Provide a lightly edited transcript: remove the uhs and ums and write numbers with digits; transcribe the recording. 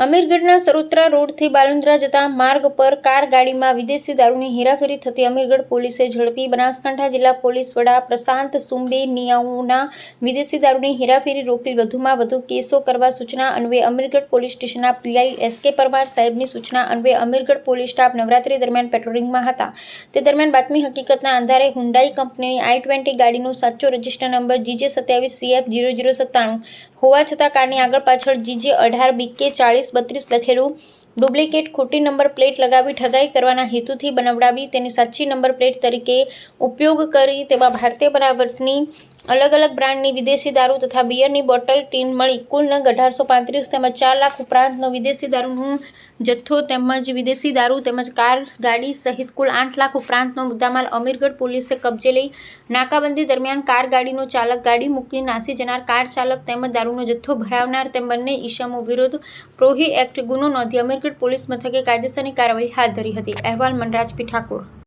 અમીરગઢના સરોત્રા રોડથી બાલુંદ્રા જતા માર્ગ પર કાર ગાડીમાં વિદેશી દારૂની હેરાફેરી થતી અમીરગઢ પોલીસે ઝડપી। બનાસકાંઠા જિલ્લા પોલીસ વડા પ્રશાંત સુંબેનિયાઓના વિદેશી દારૂની હેરાફેરી રોકતી વધુમાં વધુ કેસો કરવા સૂચના અન્વયે અમીરગઢ પોલીસ સ્ટેશનના પીઆઈ એસ.કે. પરમાર સાહેબની સૂચના અન્વયે અમીરગઢ પોલીસ સ્ટાફ નવરાત્રી દરમિયાન પેટ્રોલિંગમાં હતા। તે દરમિયાન બાતમી હકીકતના આધારે હુન્ડાઈ કંપનીની i20 ગાડીનો સાચો રજિસ્ટર નંબર GJ27CF0097 હોવા છતાં કારની આગળ પાછળ GJ18BK4032 લખેલું ડુપ્લિકેટ ખોટી નંબર પ્લેટ લગાવી ઠગાઈ કરવાના હેતુથી બનાવડાવી તેની સાચી નંબર પ્લેટ તરીકે ઉપયોગ કરી તેમાં ભારતીય બનાવટની અલગ અલગ બ્રાન્ડની વિદેશી દારૂ તથા બિયરની બોટલ ટીન મળી કુલ નંગ 1835 તેમજ 4 લાખ ઉપરાંતનો વિદેશી દારૂનો જથ્થો તેમજ વિદેશી દારૂ તેમજ કાર ગાડી સહિત કુલ 8 લાખ ઉપરાંતનો મુદ્દામાલ અમીરગઢ પોલીસે કબજે લઈ નાકાબંધી દરમિયાન કાર ગાડીનો ચાલક ગાડી મૂકી નાસી જનાર કાર ચાલક તેમજ દારૂનો જથ્થો ભરાવનાર તેમ બંને ઈસમો વિરુદ્ધ પ્રોહી એક્ટ ગુનો નોંધી અમીરગઢ પોલીસ મથકે કાયદેસરની કાર્યવાહી હાથ ધરી હતી। અહેવાલ મનરાજ પી ઠાકોર।